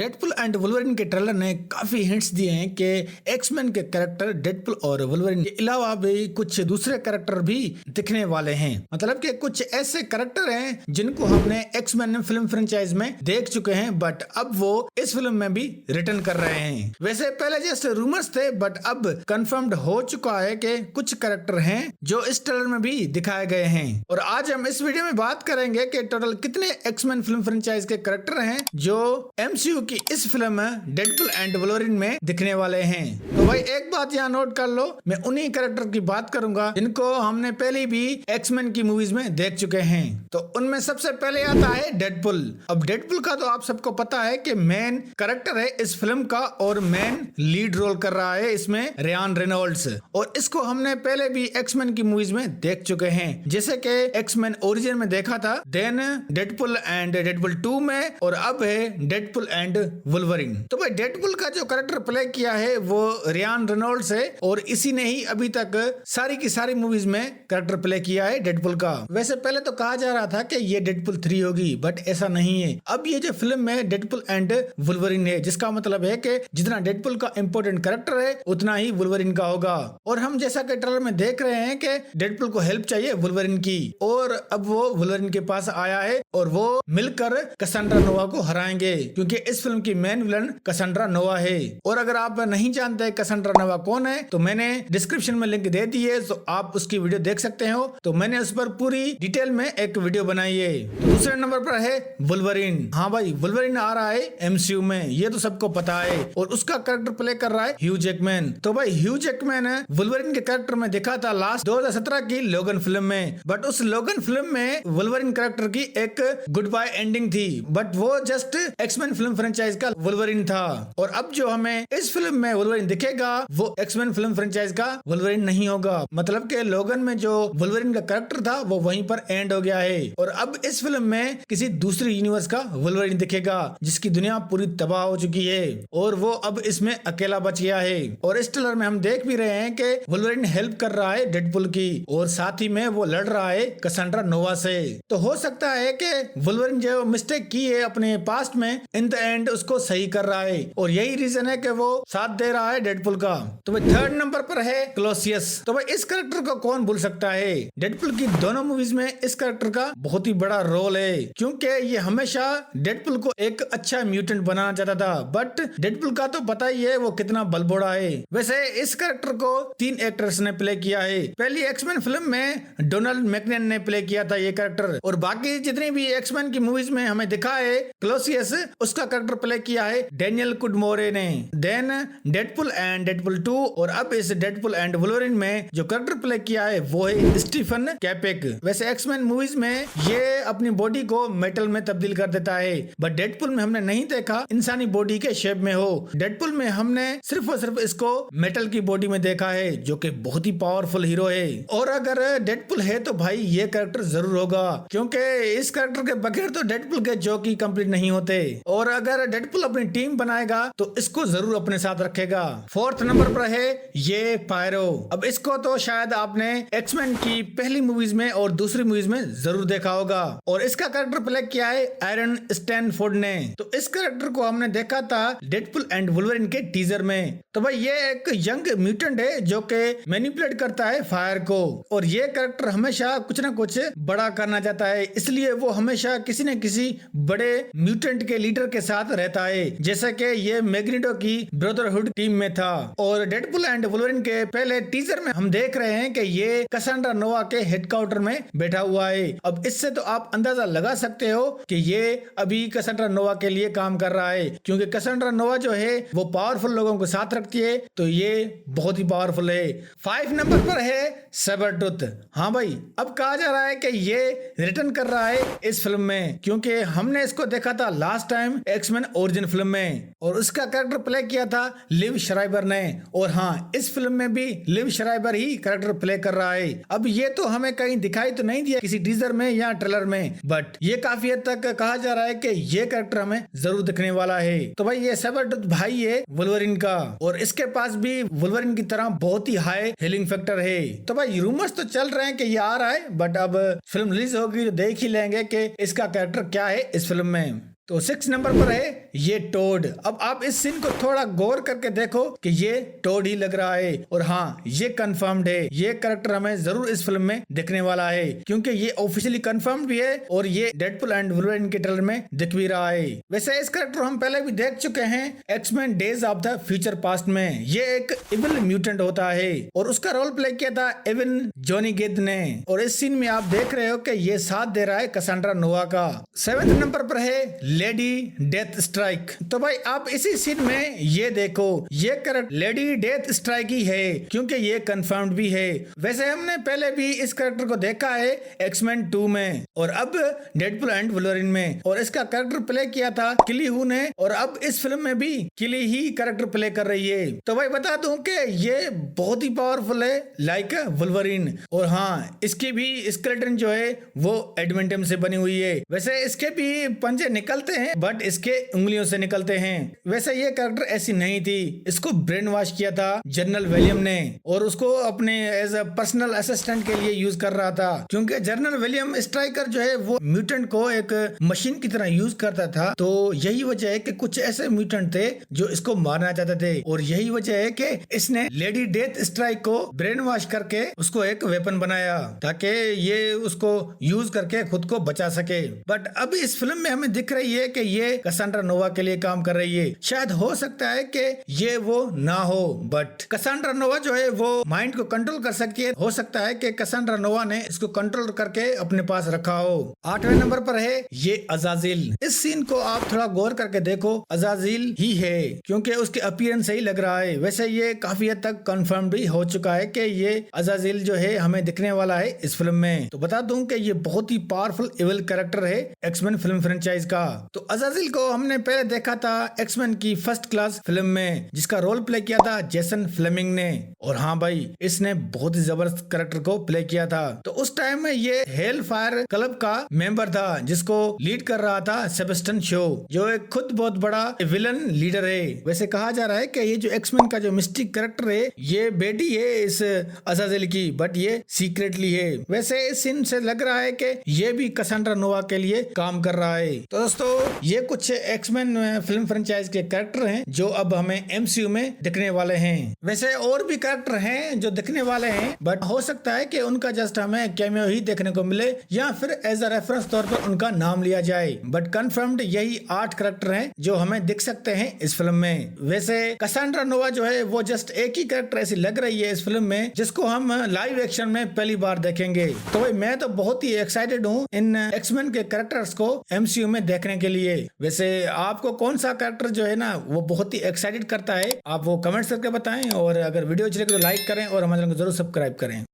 Deadpool and Wolverine के trailer ने काफी हिंट्स दिए हैं कि एक्समैन के कैरेक्टर डेडपुल और वुल्वरिन के अलावा भी कुछ दूसरे कैरेक्टर भी दिखने वाले हैं। मतलब कि कुछ ऐसे कैरेक्टर हैं जिनको हमने एक्समैन फिल्म फ्रेंचाइज में देख चुके हैं, बट अब वो इस फिल्म में भी रिटर्न कर रहे हैं। वैसे पहले जस्ट रूमर्स थे, बट अब कंफर्म्ड हो चुका है कि कुछ कैरेक्टर हैं जो इस ट्रेलर में भी दिखाए गए हैं। और आज हम इस वीडियो में बात करेंगे कि टोटल कितने एक्समैन फिल्म फ्रेंचाइज के कैरेक्टर हैं जो एमसीयू की इस फिल्म डेडपुल एंड वुल्वरिन में दिखने वाले हैं। तो भाई एक बात यहाँ नोट कर लो, मैं उन्हीं कैरेक्टर की बात करूंगा जिनको हमने पहले भी एक्समैन की मूवीज में देख चुके हैं। तो उनमें सबसे पहले आता है डेडपुल। अब डेडपुल का तो आप सबको पता है कि मेन कैरेक्टर है इस फिल्म का और मेन लीड रोल कर रहा है इसमें रियान रेनॉल्ड्स, और इसको हमने पहले भी एक्समैन की मूवीज में देख चुके हैं, जैसे कि एक्समैन ओरिजिन में देखा था, देन डेडपुल एंड डेडपुल 2 में, और अब है डेडपुल एंड वुल्वरिन। तो भाई डेडपुल का जो कैरेक्टर प्ले किया है वो रियान रेनॉल्ड्स है, और इसी ने ही अभी तक सारी की सारी मूवीज में कैरेक्टर प्ले किया है डेडपुल का। वैसे पहले तो कहा जा रहा था कि ये डेडपुल 3 होगी, बट ऐसा नहीं है। अब ये जो फिल्म में डेडपुल एंड वुल्वरिन है, जिसका मतलब है कि जितना डेडपुल का इंपॉर्टेंट कैरेक्टर है उतना ही वुल्वरिन का होगा। और हम जैसा कि ट्रेलर में देख रहे हैं कि डेडपुल को हेल्प चाहिए वुल्वरिन की, और अब वो वुल्वरिन के पास आया है और वो मिलकर कैसेंड्रा नोवा को हराएंगे, क्योंकि इस फिल्म की मेन विलन कैसेंड्रा नोवा है। और अगर आप नहीं जानते कैसेंड्रा नोवा कौन है तो मैंने डिस्क्रिप्शन में लिंक दे दी है, तो आप उसकी वीडियो देख सकते हो। तो मैंने उस पर पूरी डिटेल में एक वीडियो बनाई है। दूसरे नंबर पर है वुल्वरिन। हाँ भाई, वुल्वरिन आ रहा है एमसीयू में, ये तो सबको पता है, और उसका कैरेक्टर प्ले कर रहा है ह्यू जैकमैन। तो भाई ह्यू जैकमैन वुल्वरिन के कैरेक्टर में दिखा था लास्ट 2017 की लोगन फिल्म में, बट उस लोगन फिल्म में वुल्वरिन कैरेक्टर की एक गुड बाय एंडिंग थी, बट वो जस्ट एक्समैन फिल्म फ्रेंचाइज का वुल्वरिन था। और अब जो हमें इस फिल्म में वुल्वरिन दिखेगा वो एक्समैन फिल्म फ्रेंचाइज का वुल्वरिन नहीं होगा। मतलब कि लोगन में जो वुल्वरिन का कैरेक्टर था वो वहीं पर एंड हो गया है, और अब इस फिल्म में किसी दूसरी यूनिवर्स का वुल्वरिन दिखेगा जिसकी दुनिया पूरी तबाह हो चुकी है, और वो अब इसमें अकेला बच गया है। और इस ट्रेलर में हम देख भी रहे हैं कि वुल्वरिन हेल्प कर रहा है डेडपुल की, और साथ ही में वो लड़ रहा है कैसेंड्रा नोवा से। तो हो सकता है कि वुल्वरिन जो मिस्टेक की है अपने पास्ट में, इन द एंड उसको सही कर रहा है, और यही रीजन है कि वो साथ दे रहा है डेडपुल का। तो भाई थर्ड नंबर पर है क्लोसियस। तो भाई इस कैरेक्टर को कौन भूल सकता है। डेडपुल की दोनों मूवीज में इस कैरेक्टर का बहुत ही बड़ा रोल है, क्योंकि ये हमेशा डेडपुल को एक अच्छा म्यूटेंट बनाना चाहता था, बट डेडपुल का तो पता ही है वो कितना बलबोड़ा है। वैसे इस कैरेक्टर को 3 एक्टर्स ने प्ले किया है। पहली एक्समैन फिल्म में डोनाल्ड मैकनेन ने प्ले किया था ये कैरेक्टर, और बाकी जितनी भी एक्समैन की मूवीज में हमें दिखा है क्लोसियस, उसका कैरेक्टर प्ले किया है डैनियल कुडमोरे ने। देन डेडपुल एंड डेडपुल 2, और अब इस डेडपुल एंड वुल्वरिन में जो कैरेक्टर प्ले किया है वो है स्टीफन कैपेक। वैसे एक्समैन मूवीज में ये अपनी बॉडी को मेटल में तब्दील कर देता है, बट डेडपुल में हमने नहीं देखा इंसानी बॉडी के शेप में हो। डेडपुल में हमने सिर्फ और सिर्फ इसको मेटल की बॉडी में देखा है, जो कि बहुत ही पावरफुल हीरो है। और अगर डेडपुल है तो भाई ये कैरेक्टर जरूर होगा, क्योंकि इस कैरेक्टर के बगैर तो डेडपुल के जोक ही कंप्लीट नहीं होते। और अगर डेडपुल अपनी टीम बनाएगा तो इसको जरूर अपने साथ रखेगा। फोर्थ नंबर पर है ये पायरो। अब इसको तो शायद आपने एक्समैन की पहली मूवीज में और दूसरी मूवीज में जरूर देखा होगा, और इसका कैरेक्टर प्ले किया है आयरन स्टैनफोर्ड ने। तो इस कैरेक्टर को हमने देखा था डेडपुल एंड वुल्वरिन के टीजर में। तो भाई ये एक यंग म्यूटेंट है जो कि मैनिपुलेट करता है फायर को, और ये कैरेक्टर हमेशा कुछ ना कुछ बड़ा करना चाहता है, इसलिए वो हमेशा किसी न किसी बड़े म्यूटेंट के लीडर के साथ रहता है, जैसा कि ये मैग्नीटो की ब्रदरहुड टीम में था। और डेडपुल एंड वुल्वरिन के पहले टीजर में हम देख रहे हैं कि ये कैसेंड्रा नोवा के हेडक्वार्टर में बैठा हुआ है। अब इससे तो आप अंदाजा लगा सकते हो कि ये अभी कैसेंड्रा नोवा के लिए काम कर रहा है, क्योंकि कैसेंड्रा नोवा जो है वो पावरफुल लोगों को साथ रखती है, तो ये बहुत ही पावरफुल है। 5 नंबर पर है सैबरटूथ। हाँ भाई, अब कहा जा रहा है कि ये रिटर्न कर रहा है इस फिल्म में, क्योंकि हमने इसको देखा था last time X Men origin film में, और उसका कैरेक्टर प्ले किया था लिव श्राइबर ने। और हाँ, इस फिल्म में भी लिव श्राइबर ही कैरेक्टर प्ले कर रहा है। अब ये तो हमें कहीं दिखाई तो नहीं दिया किसी टीजर में या ट्रेलर में, बट ये काफी हद तक कहा जा रहा है कि ये कैरेक्टर हमें जरूर दिखने वाला है। तो भाई ये सैबरटूथ भाई है वुल्वरिन का, और इसके पास भी वुल्वरिन की तरह बहुत ही हाई हीलिंग फैक्टर है। तो भाई रूमर्स तो चल रहे हैं कि ये आ रहा है, बट अब फिल्म रिलीज होगी तो देख ही लेंगे कि इसका कैरेक्टर क्या है इस फिल्म में। तो 6 नंबर पर है ये टोड। अब आप इस सीन को थोड़ा गौर करके देखो कि ये टोड ही लग रहा है, और हाँ ये कंफर्म्ड है, ये कैरेक्टर हमें जरूर इस फिल्म में दिखने वाला है, क्योंकि ये ऑफिशियली कंफर्म्ड भी है और ये डेडपुल एंड वुल्वरीन के ट्रेलर में दिख भी रहा है। वैसे इस कैरेक्टर हम पहले भी देख चुके हैं X Men days of the future past में। ये एक इविल म्यूटेंट होता है और उसका रोल प्ले किया था एवन जॉनी गेद ने, और इस सीन में आप देख रहे हो कि ये साथ दे रहा है कसांड्रा नोवा का। 7 नंबर पर है लेडी डेथ स्ट्राइक। तो भाई आप इसी सीन में ये देखो, ये कैरेक्टर लेडी डेथ स्ट्राइक ही है, क्योंकि ये कंफर्म्ड भी है। वैसे हमने पहले भी इस कैरेक्टर को देखा है एक्समैन 2 में और अब डेडपुल एंड वुल्वरीन में, और इसका कैरेक्टर प्ले किया था किली हू ने, और अब इस फिल्म में भी किली ही कैरेक्टर प्ले कर रही है। तो भाई बता दूं कि ये बहुत ही पावरफुल है लाइक वुल्वरीन, और हाँ इसकी भी स्केलेटन जो है वो एडमेंटियम से बनी हुई है। वैसे इसके भी पंजे निकलते हैं बट इसके उंगलियों से निकलते हैं। वैसे ये कैरेक्टर ऐसी नहीं थी, इसको ब्रेन वॉश किया था जनरल विलियम ने और उसको अपने एज अ पर्सनल असिस्टेंट के लिए यूज कर रहा था, क्योंकि जनरल विलियम स्ट्राइकर जो है वो म्यूटेंट को एक मशीन की तरह यूज करता था। तो यही वजह है कि कुछ ऐसे म्यूटेंट थे जो इसको मारना चाहते थे, और यही वजह है कि इसने लेडी डेथ स्ट्राइक को ब्रेन वॉश करके उसको एक वेपन बनाया ताकि ये उसको यूज करके खुद को बचा सके। बट अब इस फिल्म में हमें दिख रही है कि ये कसांड्रा नोवा के लिए काम कर रही है। शायद हो सकता है कि ये वो ना हो, बट कसांड्रा नोवा जो है वो माइंड को कंट्रोल कर सकती है। हो सकता है कि कसांड्रा नोवा ने इसको कंट्रोल करके अपने पास रखा हो। 8वें नंबर पर है ये अजाजिल। इस सीन को आप थोड़ा गौर करके देखो, अजाजिल ही है क्योंकि उसके अपीयरेंस सही लग रहा है। वैसे ये काफी हद तक कंफर्म भी हो चुका है कि ये अजाजिल जो है हमें दिखने वाला है इस फिल्म में। तो बता दूं कि ये बहुत ही पावरफुल इविल कैरेक्टर है एक्समैन फिल्म फ्रेंचाइज का। तो अजाजिल को हमने पहले देखा था एक्समैन की फर्स्ट क्लास फिल्म में, जिसका रोल प्ले किया था जेसन फ्लेमिंग ने, और हाँ भाई इसने बहुत ही जबरदस्त कैरेक्टर को प्ले किया था। तो उस टाइम में ये हेल फायर क्लब का मेंबर था जिसको लीड कर रहा था सेबेस्टियन शो, जो एक खुद बहुत बड़ा विलन लीडर है। वैसे कहा जा रहा है कि ये जो एक्समैन का जो मिस्टिक कैरेक्टर है ये बेटी है इस अजाजिल की, बट ये सीक्रेटली है। वैसे इस सीन से लग रहा है कि ये भी कसांड्रा नोवा के लिए काम कर रहा है। तो दोस्तों ये कुछ एक्समैन फिल्म फ्रेंचाइज के कैरेक्टर हैं जो अब हमें एमसीयू में दिखने वाले हैं। वैसे और भी कैरेक्टर हैं जो दिखने वाले हैं, बट हो सकता है कि उनका जस्ट हमें कैमियो ही देखने को मिले या फिर एज अ रेफरेंस तौर पर उनका नाम लिया जाए। बट कंफर्म्ड यही 8 कैरेक्टर हैं जो हमें दिख सकते हैं इस फिल्म में। वैसे कसांड्रा नोवा जो है वो जस्ट एक ही कैरेक्टर ऐसी लग रही है इस फिल्म में जिसको हम लाइव एक्शन में पहली बार देखेंगे। तो भाई मैं तो बहुत ही एक्साइटेड हूँ इन एक्समैन के कैरेक्टर्स को एमसीयू में देखने के लिए। वैसे आपको कौन सा कैरेक्टर जो है ना वो बहुत ही एक्साइटेड करता है, आप वो कमेंट्स करके बताएं, और अगर वीडियो अच्छी लगे तो लाइक करें और हमारे चैनल को जरूर सब्सक्राइब करें।